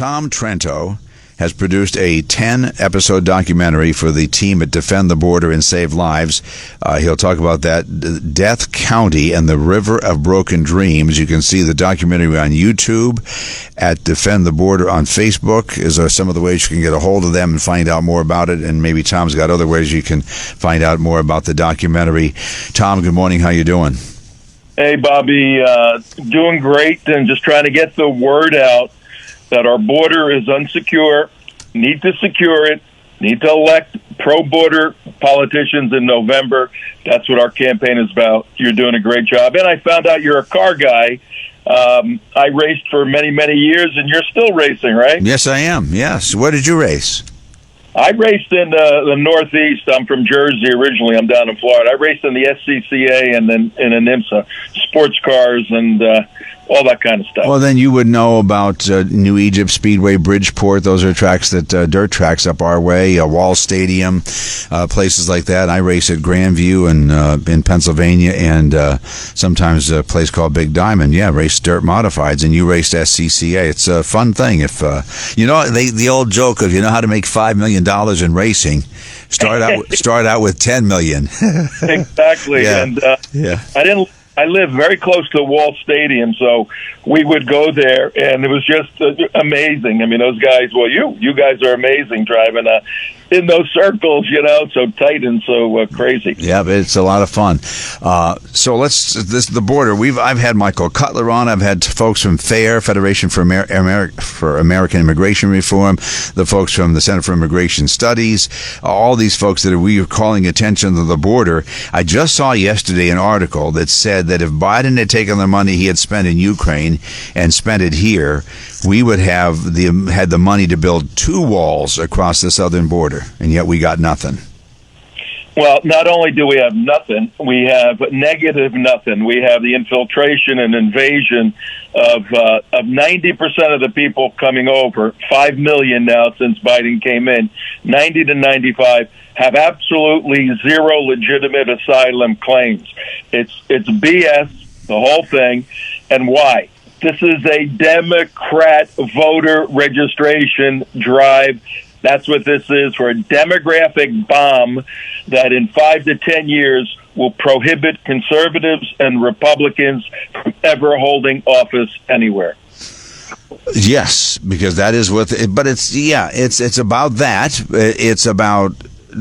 Tom Trento has produced a 10-episode documentary for the team at Defend the Border and Save Lives. He'll talk about that, Death County and the River of Broken Dreams. You can see the documentary on YouTube, at Defend the Border on Facebook. Is some of the ways you can get a hold of them and find out more about it. And maybe Tom's got other ways you can find out more about the documentary. Tom, good morning. How you doing? Hey, Bobby. Doing great, and just trying to get the word out that our border is unsecure, need to secure it, need to elect pro-border politicians in November. That's what our campaign is about. You're doing a great job. And I found out you're a car guy. I raced for many, many years, and you're still racing, right? Yes, I am. Yes. Where did you race? I raced in the Northeast. I'm from Jersey originally. I'm down in Florida. I raced in the SCCA and then in an IMSA, sports cars and all that kind of stuff. Well, then you would know about New Egypt Speedway, Bridgeport. Those are tracks that dirt tracks up our way. Wall Stadium, places like that. I race at Grandview and in Pennsylvania, and sometimes a place called Big Diamond. Yeah, race dirt modifieds, and you raced SCCA. It's a fun thing. If you know the old joke of how to make $5 million in racing, start out with $10 million. Exactly. Yeah. And I live very close to Wall Stadium, so we would go there, and it was just amazing. I mean, those guys, well, you guys are amazing driving in those circles, so tight and so crazy. Yeah, but it's a lot of fun. So the border. I've had Michael Cutler on. I've had folks from FAIR, Federation for American Immigration Reform, the folks from the Center for Immigration Studies, all these folks that we are calling attention to the border. I just saw yesterday an article that said that if Biden had taken the money he had spent in Ukraine and spent it here, we would have had the money to build 2 walls across the southern border, and yet we got nothing. Well, not only do we have nothing, we have negative nothing. We have the infiltration and invasion of 90% of the people coming over, 5 million now since Biden came in, 90 to 95 have absolutely zero legitimate asylum claims. It's BS, the whole thing. And why? This is a Democrat voter registration drive. That's what this is, for a demographic bomb that in 5 to 10 years will prohibit conservatives and Republicans from ever holding office anywhere. Yes, because that is but it's about that. It's about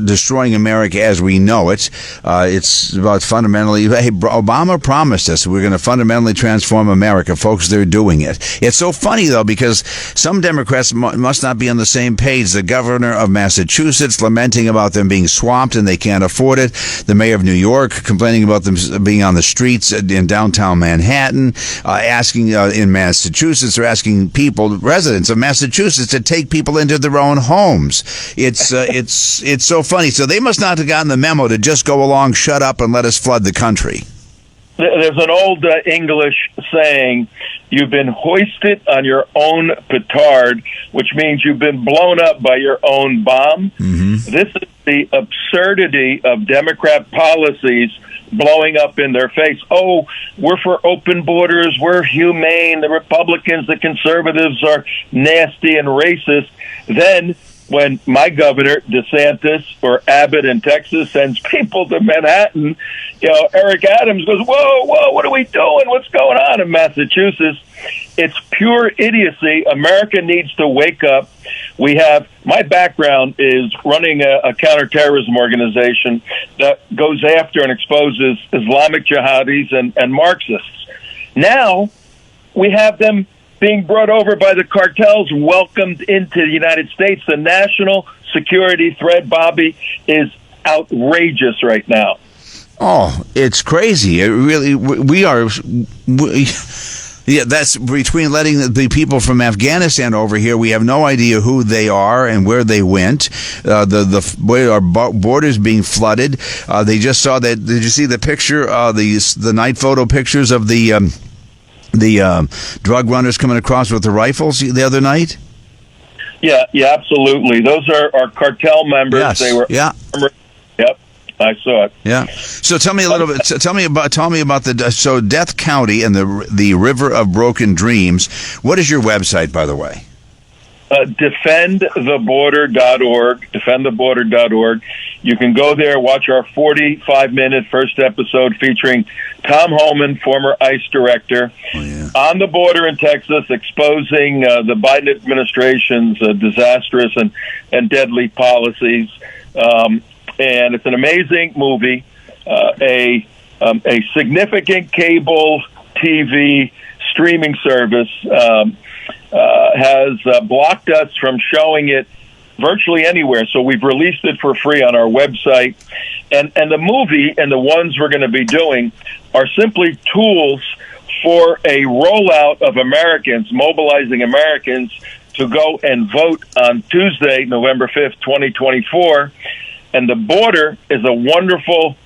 destroying America as we know it. It's about fundamentally, hey, Obama promised us we're going to fundamentally transform America. Folks, they're doing it. It's so funny, though, because some Democrats must not be on the same page. The governor of Massachusetts lamenting about them being swamped and they can't afford it. The mayor of New York complaining about them being on the streets in downtown Manhattan, asking in Massachusetts, they're asking residents of Massachusetts, to take people into their own homes. It's so funny. So they must not have gotten the memo to just go along, shut up, and let us flood the country. There's an old English saying, you've been hoisted on your own petard, which means you've been blown up by your own bomb. Mm-hmm. This is the absurdity of Democrat policies blowing up in their face. Oh, we're for open borders, we're humane, the Republicans, the conservatives are nasty and racist. Then when my governor, DeSantis, or Abbott in Texas sends people to Manhattan, Eric Adams goes, whoa, what are we doing? What's going on in Massachusetts? It's pure idiocy. America needs to wake up. My background is running a counterterrorism organization that goes after and exposes Islamic jihadis and Marxists. Now, we have them being brought over by the cartels, welcomed into the United States. The national security threat, Bobby, is outrageous right now. Oh, it's crazy. It really, that's between letting the people from Afghanistan over here. We have no idea who they are and where they went. The way our borders being flooded. They just saw that. Did you see the picture? The night photo pictures of the drug runners coming across with the rifles the other night? Yeah, absolutely. Those are our cartel members. Yes. They were. Yeah. Yep. I saw it. Yeah. So tell me a little bit. Tell me about so Death County and the River of Broken Dreams. What is your website, by the way? defendtheborder.org, defendtheborder.org. You can go there, watch our 45-minute first episode featuring Tom Homan, former ICE director, on the border in Texas, exposing the Biden administration's disastrous and deadly policies. And it's an amazing movie. A significant cable TV streaming service has blocked us from showing it virtually anywhere. So we've released it for free on our website. And the movie and the ones we're going to be doing are simply tools for a rollout of Americans, mobilizing Americans to go and vote on Tuesday, November 5th, 2024. And the border is a wonderful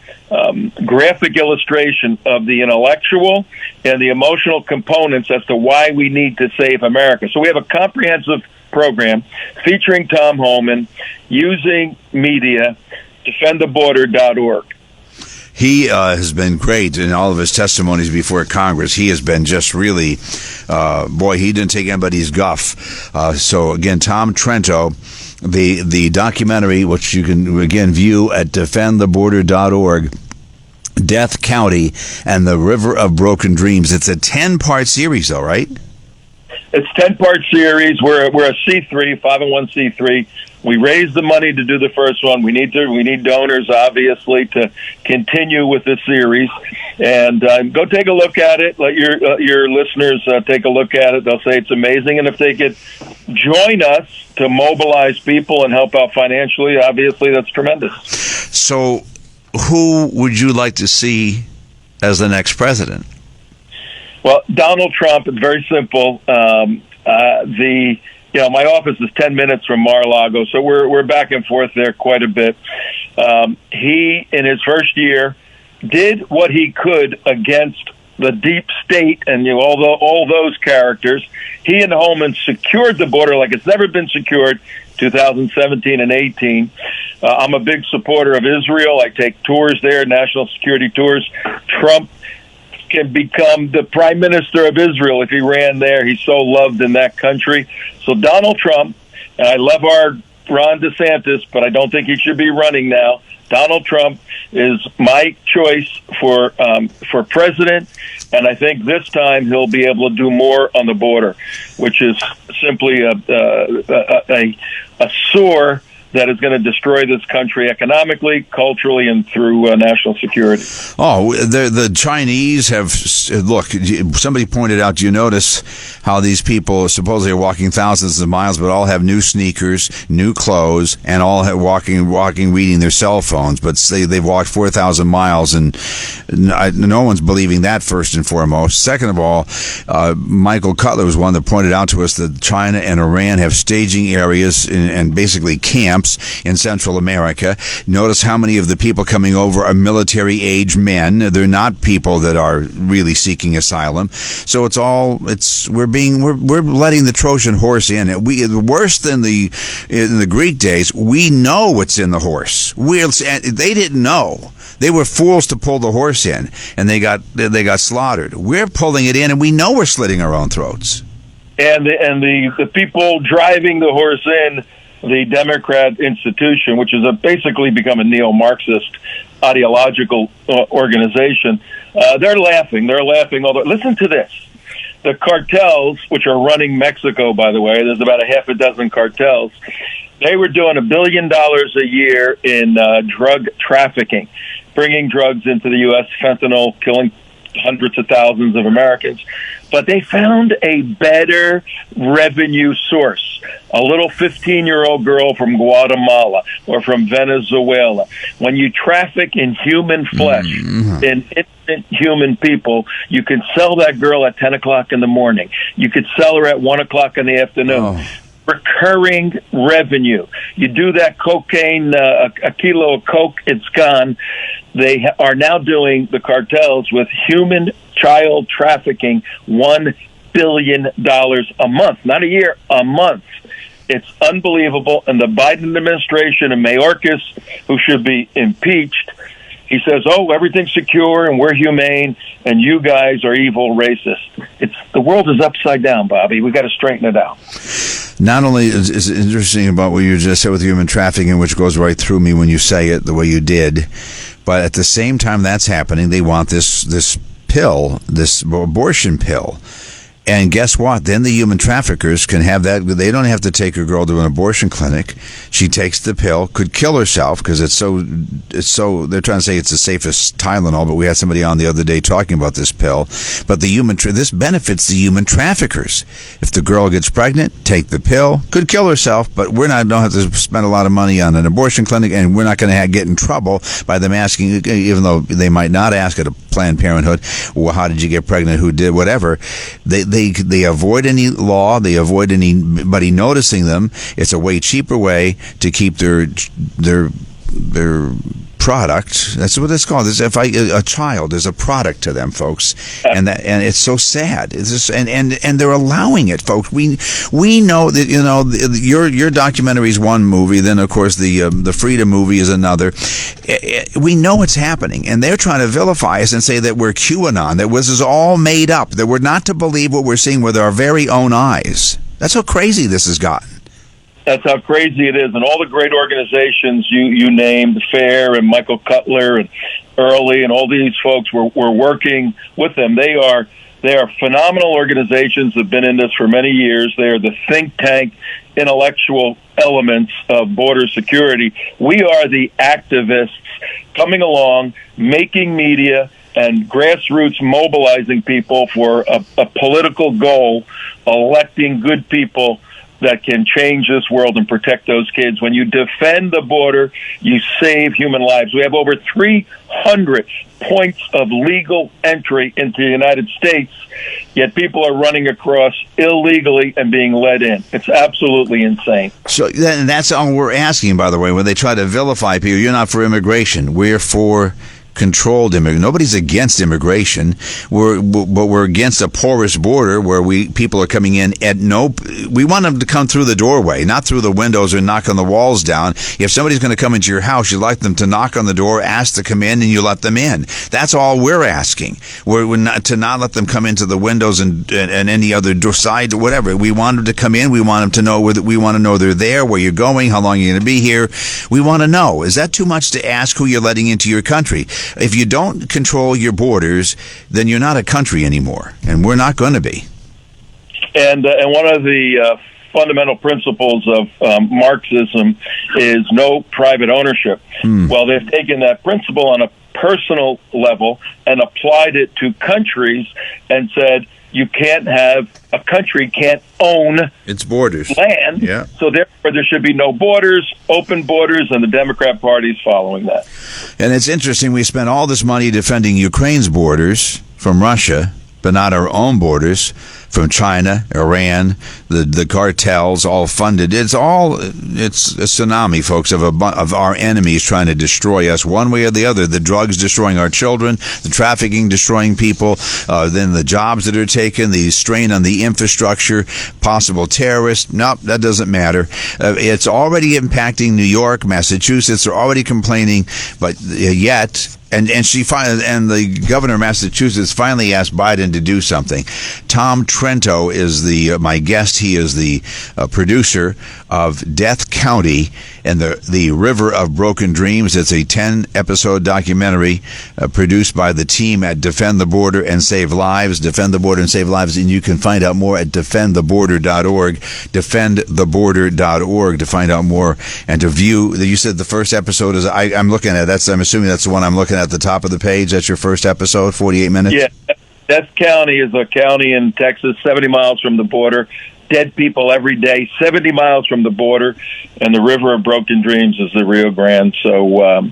graphic illustration of the intellectual and the emotional components as to why we need to save America. So we have a comprehensive program featuring Tom Homan, using media, defendtheborder.org. He has been great in all of his testimonies before Congress. He has been just really, he didn't take anybody's guff. So again, Tom Trento, the documentary, which you can again view at defendtheborder.org, Death County and the River of Broken Dreams. It's a 10-part series, though, right? It's a 10-part series. We're a C3, 501c3. We raised the money to do the first one. We need donors, obviously, to continue with this series. And go take a look at it. Let your listeners take a look at it. They'll say it's amazing. And if they could join us to mobilize people and help out financially, obviously that's tremendous. So who would you like to see as the next president? Well, Donald Trump. It's very simple. My office is 10 minutes from Mar-a-Lago, so we're back and forth there quite a bit. He, in his first year, did what he could against the deep state and all those characters. He and Homan secured the border like it's never been secured. 2017 and 18. I'm a big supporter of Israel. I take tours there, national security tours. Trump can become the prime minister of Israel if he ran there. He's so loved in that country. So Donald Trump, and I love our Ron DeSantis, but I don't think he should be running now. Donald Trump is my choice for president, and I think this time he'll be able to do more on the border, which is simply a sore that is going to destroy this country economically, culturally, and through national security. Oh, the Chinese have... Look, somebody pointed out, do you notice how these people supposedly are walking thousands of miles, but all have new sneakers, new clothes, and all have walking, reading their cell phones, but they've walked 4,000 miles, and no one's believing that, first and foremost. Second of all, Michael Cutler was one that pointed out to us that China and Iran have staging areas and basically camps in Central America. Notice how many of the people coming over are military-age men. They're not people that are really seeking asylum. So we're letting the Trojan horse in. Worse than in the Greek days, we know what's in the horse. They didn't know. They were fools to pull the horse in, and they got slaughtered. We're pulling it in, and we know we're slitting our own throats. And the people driving the horse in, the Democrat institution, which has basically become a neo-Marxist ideological organization, they're laughing. Listen to this. The cartels, which are running Mexico, by the way, there's about a half a dozen cartels, they were doing $1 billion a year in drug trafficking, bringing drugs into the U.S., fentanyl, killing hundreds of thousands of Americans. But they found a better revenue source. A little 15-year-old girl from Guatemala or from Venezuela. When you traffic in human flesh, in innocent human people, you can sell that girl at 10 o'clock in the morning. You could sell her at 1 o'clock in the afternoon. Oh. Recurring revenue. You do that cocaine, a kilo of coke, it's gone. They are now doing, the cartels, with human child trafficking, $1 billion a month. Not a year, a month. It's unbelievable. And the Biden administration and Mayorkas, who should be impeached, he says, everything's secure and we're humane and you guys are evil racists. The world is upside down, Bobby. We've got to straighten it out. Not only is it interesting about what you just said with human trafficking, which goes right through me when you say it the way you did, but at the same time that's happening, they want this pill, this abortion pill. And guess what? Then the human traffickers can have that. They don't have to take a girl to an abortion clinic. She takes the pill, could kill herself because it's so. They're trying to say it's the safest Tylenol, but we had somebody on the other day talking about this pill. But this benefits the human traffickers. If the girl gets pregnant, take the pill, could kill herself, but don't have to spend a lot of money on an abortion clinic, and we're not going to get in trouble by them asking, even though they might not ask at a Planned Parenthood, well, how did you get pregnant? Who did? Whatever. They avoid any law. They avoid anybody noticing them. It's a way cheaper way to keep their product. That's what it's called. If a child is a product to them, folks, and it's so sad. It's just, and they're allowing it, folks. We know that your documentary is one movie. Then of course the Freedom movie is another. We know it's happening, and they're trying to vilify us and say that we're QAnon, that this is all made up, that we're not to believe what we're seeing with our very own eyes. That's how crazy this has gotten. That's how crazy it is. And all the great organizations you named, FAIR and Michael Cutler and Early and all these folks, we're working with them. They are phenomenal organizations that have been in this for many years. They are the think tank, intellectual elements of border security. We are the activists coming along, making media, and grassroots mobilizing people for a political goal, electing good people that can change this world and protect those kids. When you defend the border, you save human lives. We have over 300 points of legal entry into the United States, yet people are running across illegally and being let in. It's absolutely insane. So that's all we're asking, by the way, when they try to vilify people. You're not for immigration. We're for controlled immigration. Nobody's against immigration. But we're against a porous border where people are coming in we want them to come through the doorway, not through the windows or knock on the walls down. If somebody's going to come into your house, you'd like them to knock on the door, ask to come in, and you let them in. That's all we're asking. We're not let them come into the windows and any other door side or whatever. We want them to come in. We want them to know we want to know they're there, where you're going, how long you're going to be here. We want to know. Is that too much to ask who you're letting into your country? If you don't control your borders, then you're not a country anymore, and we're not going to be. And one of the fundamental principles of Marxism is no private ownership. Well, they've taken that principle on a personal level and applied it to countries and said, you can't have a country can't own its borders land. Yeah. So therefore there should be no borders, open borders, and the Democrat Party is following that. And it's interesting, we spent all this money defending Ukraine's borders from Russia, but not our own borders from China, Iran, the cartels, all funded. It's a tsunami, folks, of our enemies trying to destroy us one way or the other. The drugs destroying our children, the trafficking destroying people, then the jobs that are taken, the strain on the infrastructure, possible terrorists. Nope, that doesn't matter. It's already impacting New York, Massachusetts. They're already complaining, but yet. And the governor of Massachusetts finally asked Biden to do something. Tom Trento is my guest. He is the producer of Death County and the River of Broken Dreams. It's a 10-episode documentary produced by the team at Defend the Border and Save Lives. Defend the Border and Save Lives, and you can find out more at defendtheborder.org. Defendtheborder.org to find out more and to view. You said the first episode is I'm looking at. I'm assuming that's the one I'm looking at the top of the page. That's your first episode, 48 minutes. Yeah, Death County is a county in Texas, 70 miles from the border. Dead people every day, 70 miles from the border, and the River of Broken Dreams is the Rio Grande. So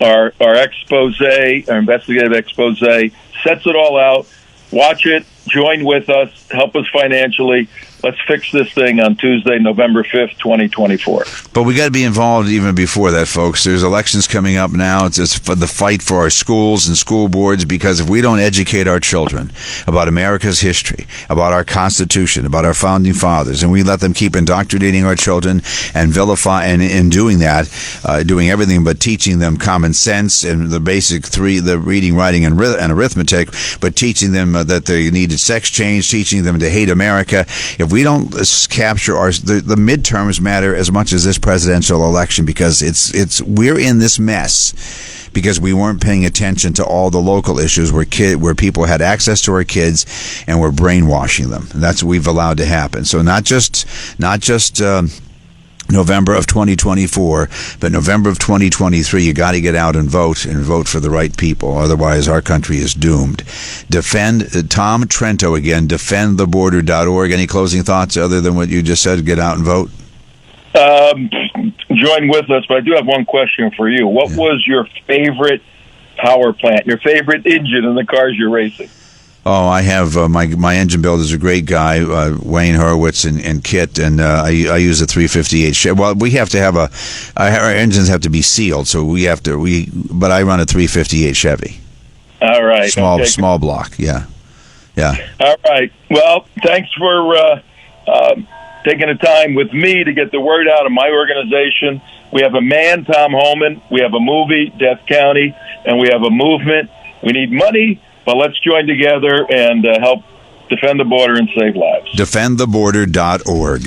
our expose, our investigative expose, sets it all out. Watch it, join with us, help us financially. Let's fix this thing on Tuesday, November 5th, 2024. But we got to be involved even before that, folks. There's elections coming up now. It's for the fight for our schools and school boards, because if we don't educate our children about America's history, about our Constitution, about our founding fathers, and we let them keep indoctrinating our children and vilify, and in doing that, doing everything but teaching them common sense and the basic three, the reading, writing, and arithmetic, but teaching them that they need educated sex change, teaching them to hate America. If we don't capture the midterms matter as much as this presidential election, because we're in this mess because we weren't paying attention to all the local issues where people had access to our kids and we're brainwashing them. And that's what we've allowed to happen. So not just November of 2024, but November of 2023, you got to get out and vote for the right people. Otherwise, our country is doomed. Defend, Tom Trento again, defendtheborder.org. Any closing thoughts other than what you just said? Get out and vote. Join with us, but I do have one question for you. What was your favorite power plant, your favorite engine in the cars you're racing? Oh, I have my engine builder's a great guy, Wayne Horowitz and Kit, and I use a 358 Chevy. Well, we have to have our engines have to be sealed, so but I run a 358 Chevy. All right. Small block, yeah. All right. Well, thanks for taking the time with me to get the word out of my organization. We have a man, Tom Homan. We have a movie, Death County, and we have a movement. We need money, but let's join together and help defend the border and save lives. Defendtheborder.org.